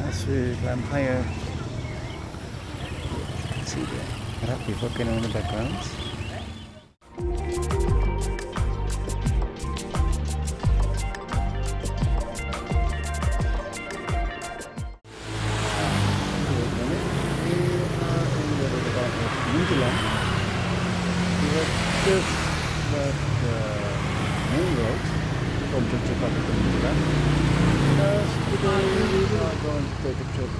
As we climb higher, you can see the Merapi volcano in the background. Muntilan. We have just left the main road from Jogjakarta to Muntilan. Today we are going to take a trip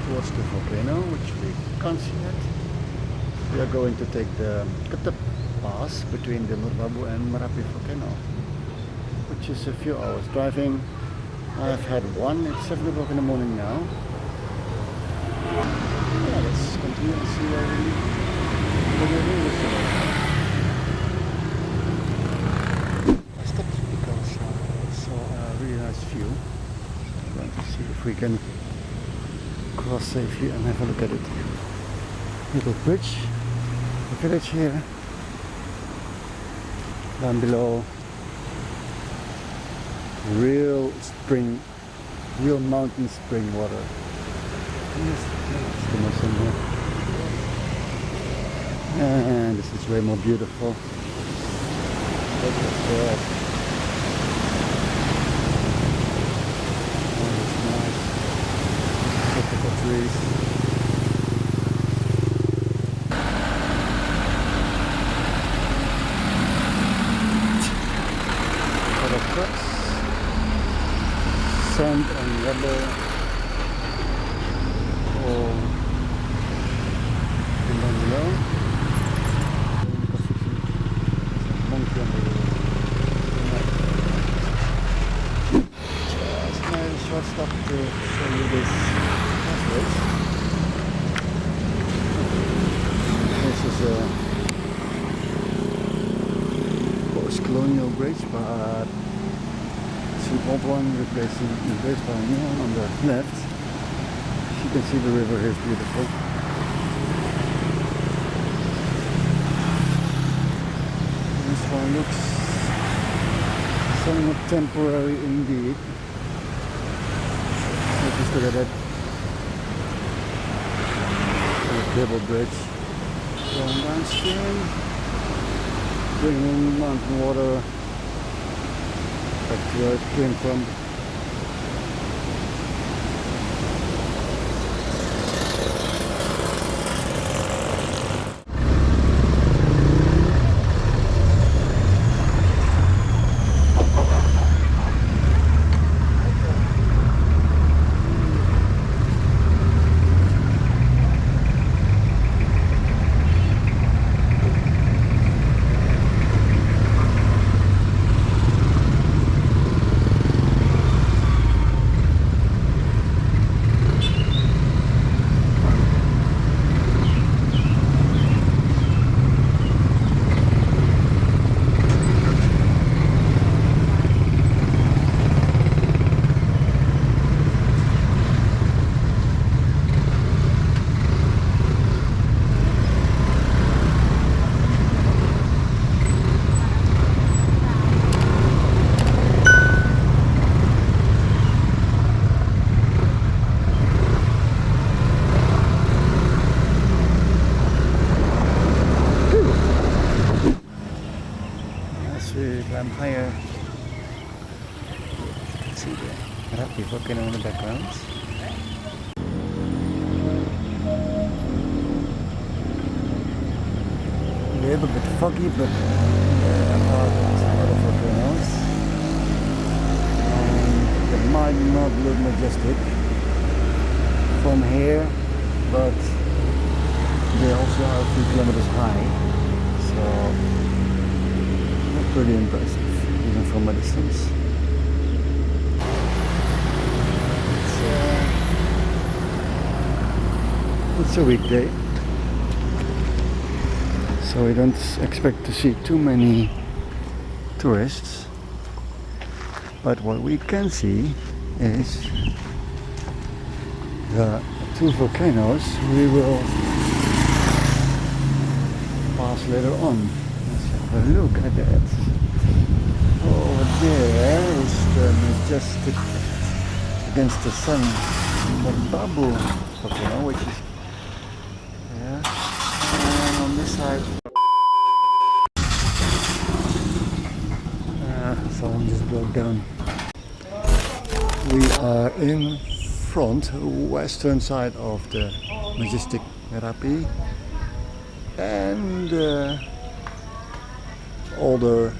towards the volcano, which we can't see yet. We are going to take the Ketep Pass between the Merbabu and Merapi volcano, which is a few hours driving. I've had one, it's 7 o'clock in the morning now. Yeah, let's continue and see where we I stopped because I saw a really nice view. I'm going to see if we can cross safely and have a look at it. Little bridge, the village here. Down below, real spring, real mountain spring water. Yes, that's the most in here. And this is way more beautiful. Look at that. Oh, that's nice. Tropical trees. A lot of trucks. Sand and rubber. Oh, and down below. Just a short stop to show you this passage. This is a post-colonial bridge, but it's an old one replacing the bridge by a new one on the left. You can see the river here is beautiful. This one looks somewhat temporary indeed. Just look at that. The cable bridge going downstream, bringing mountain water back to where it came from. Climb higher, you can see the Merapi volcano in the background. A little bit foggy, but there are some other volcanoes. It might not look majestic from here, but they also are a few kilometers high, so pretty impressive, even from a distance. It's a weekday, so we don't expect to see too many tourists. But what we can see is the two volcanoes we will pass later on. Let's have a look at that. Over there is the majestic against the sun Merbabu volcano, which is there. And on this side, someone just broke down. We are in front, western side of the majestic Merapi and older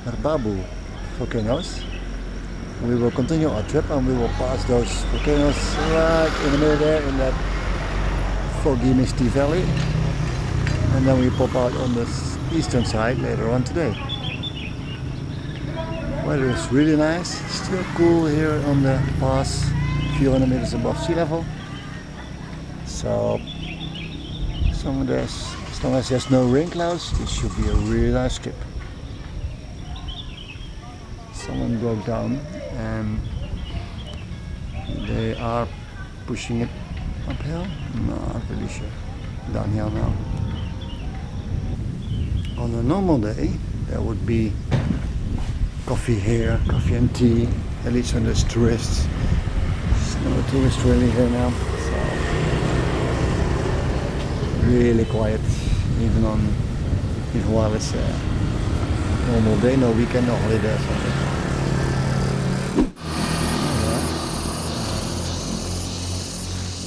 Merbabu volcanoes. We will continue our trip and we will pass those volcanoes right in the middle there in that foggy misty valley, and then we pop out on the eastern side later on today. Weather is really nice, still cool here on the pass, a few hundred meters above sea level. So as long as there's no rain clouds, this should be a really nice trip. Someone broke down and they are pushing it uphill? No, not really sure. Downhill now. On a normal day there would be coffee here, coffee and tea, at least when there's tourists. There's no tourists really here now, so really quiet, even while it's a normal day, no weekend, no holiday or something.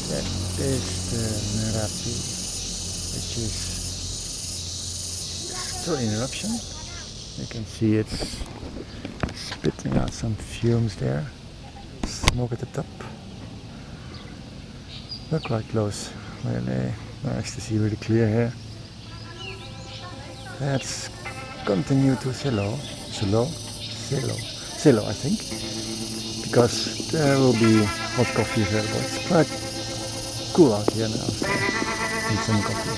That is the Merapi, which is still in eruption. You can see it's spitting out some fumes there. Smoke at the top. We're quite close. Really nice to see, really clear here. Let's continue to Selo, I think, because there will be hot coffee available. It's quite cool out here now, so need some coffee.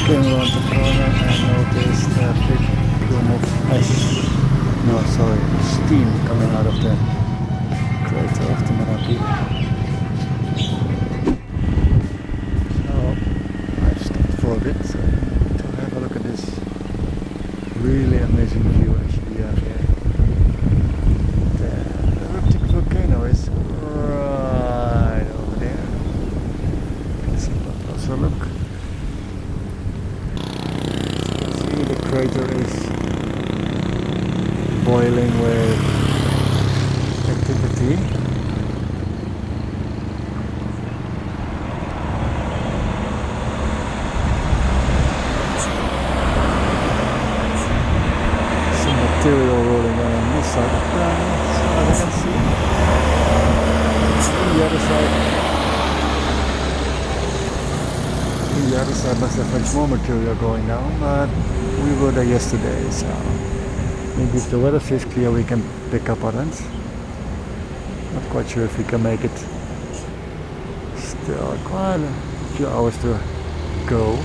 Came around the corner and noticed a big plume of ice. No, sorry, steam coming out of the crater of the Merapi. So I've stopped for a bit to have a look at this really amazing view actually out here. The erupting volcano is right over there. Let's have a closer look. The crater is boiling with activity. Some material rolling on this side of the ground, as far as I can see. On the other side. The other side must have much more material going down, but we were there yesterday, so maybe if the weather stays clear we can pick up on it. Not quite sure if we can make it. Still quite a few hours to go.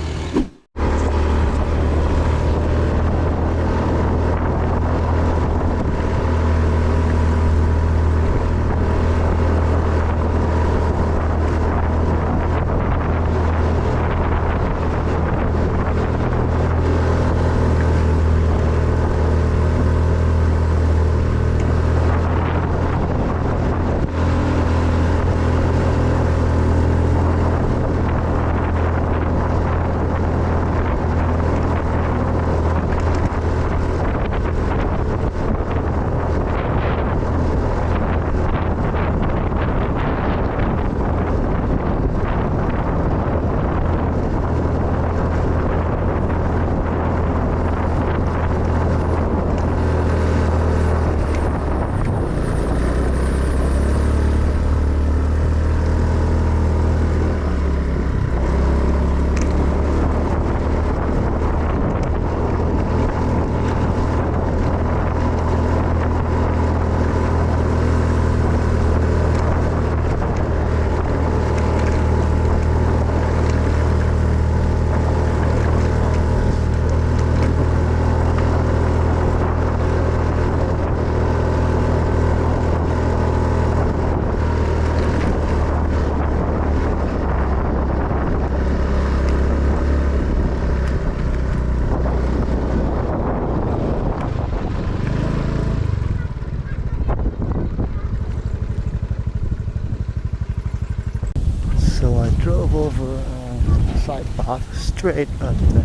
over a side path straight up the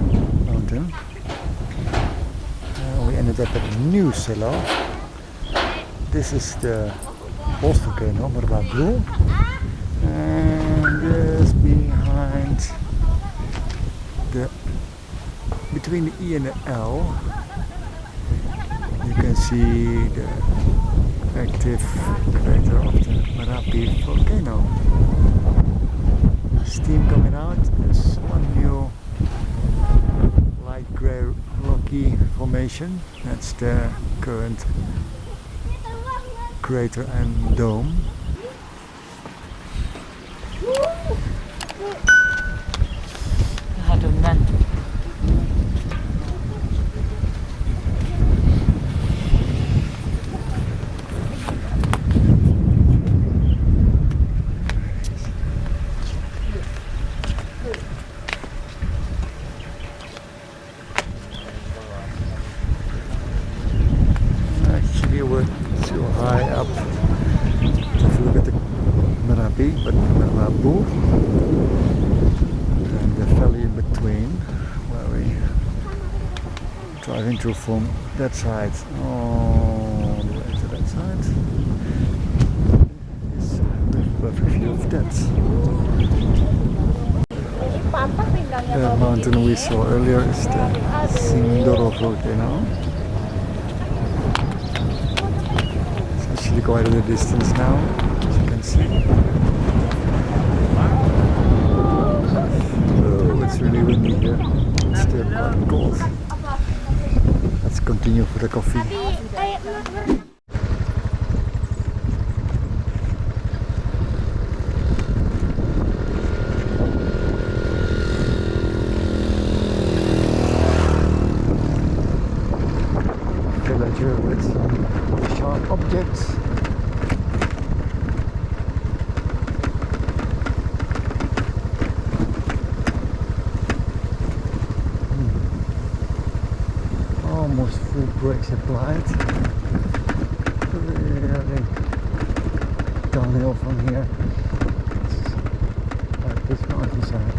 mountain. We ended up at a new Selo. This is the old volcano, Merbabu. And just behind between the E and the L, you can see the active crater of the Merapi volcano. Steam coming out. There's one new light grey rocky formation. That's the current crater and dome. Aduh, man. Actually, we're too high up to look at the Merapi, but Merbabu and the valley in between, where we driving through from that side all the way to that side, is a perfect view of that. The mountain we saw earlier is the Sindoro volcano. It's actually quite a distance now, as you can see. Oh, it's really windy here. It's still quite cold. Let's continue for the coffee. Villager with some sharp objects. Almost full brakes applied. Really downhill from here. It's like this mountainside.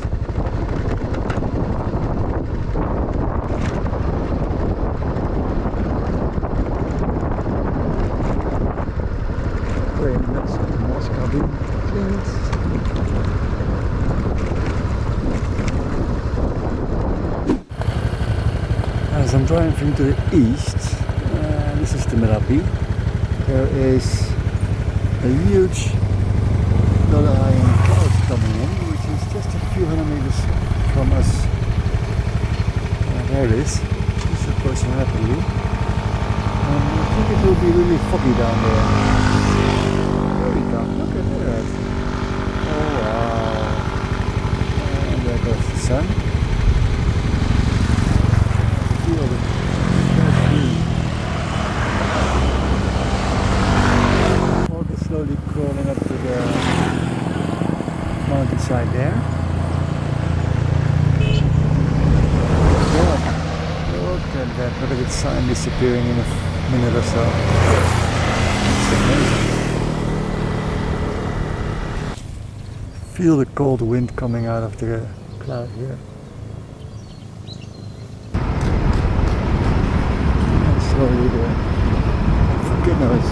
As I'm driving to the east, this is the Merapi. There is a huge low-lying cloud coming in, which is just a few hundred meters from us. There it is. It's approaching rapidly. I think it will be really foggy down there. There we go. Look at that. Oh wow. And there goes the sun. Fog is slowly crawling up to the mountainside there. Look at that, look at the sun disappearing in a minute or so. It's amazing. Feel the cold wind coming out of the cloud here. Slowly the volcano is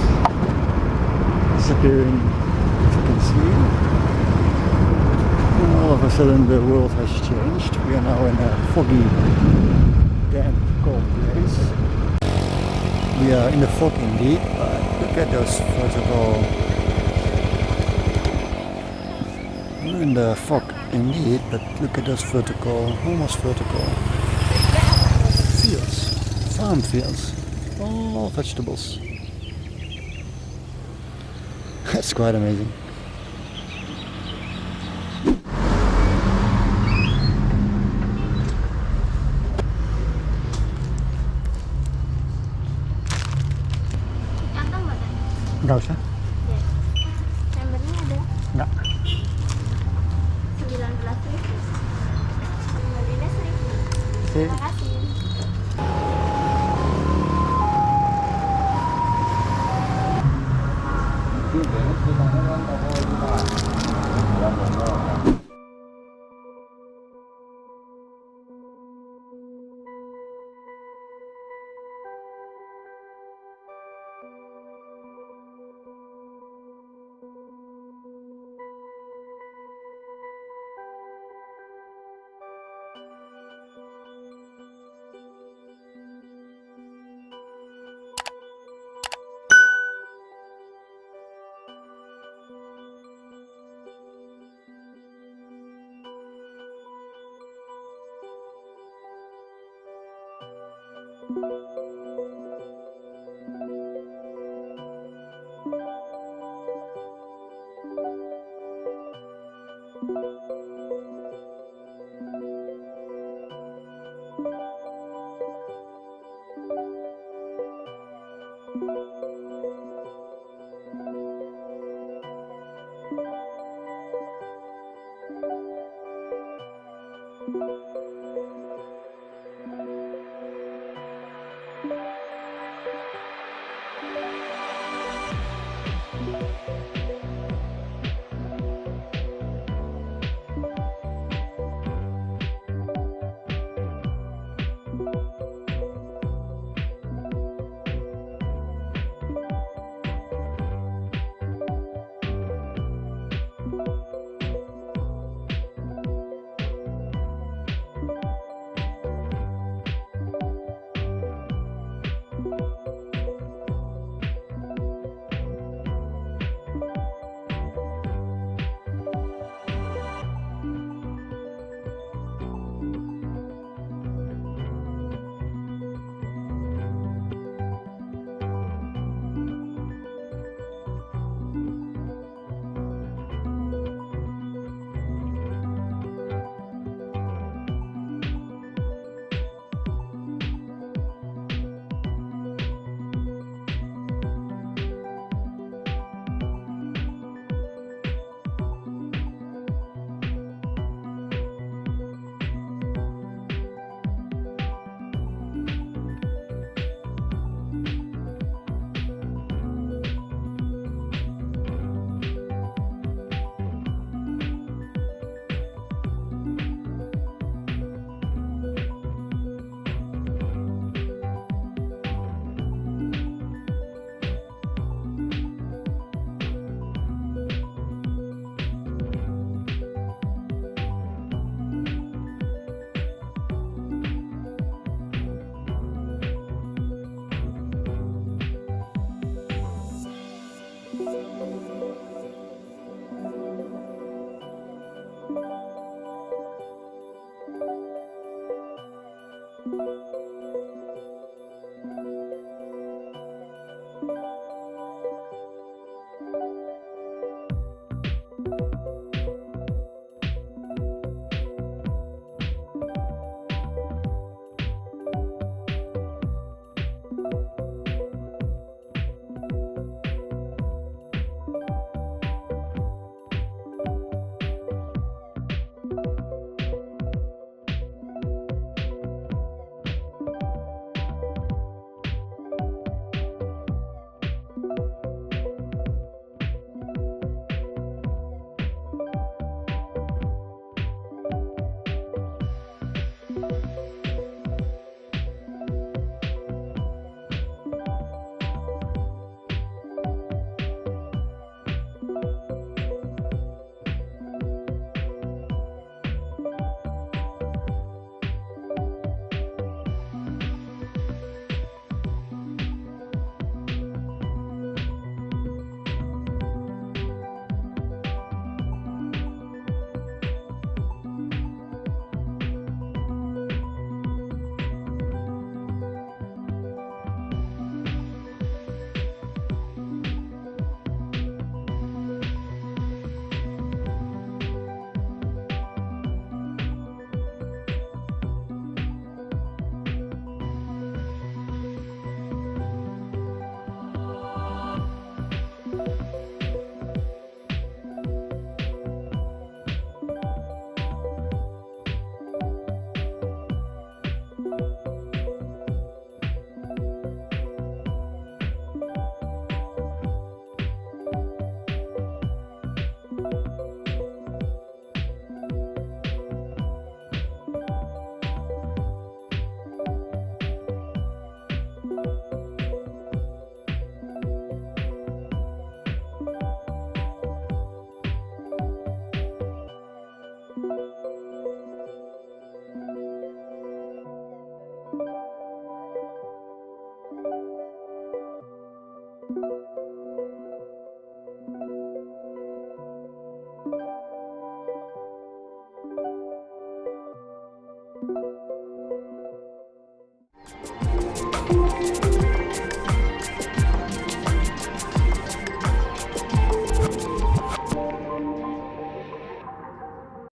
disappearing, as you can see. And all of a sudden the world has changed. We are now in a foggy, damp, cold place. We are in the fog indeed, but look at those vertical. We're in the fog indeed, but look at those vertical, almost vertical fields, farm fields. All vegetables. That's quite amazing. Enggak usah? Ya. Chambernya ada? Enggak. 19.000. Kembalinya 1.000. Terima kasih. you.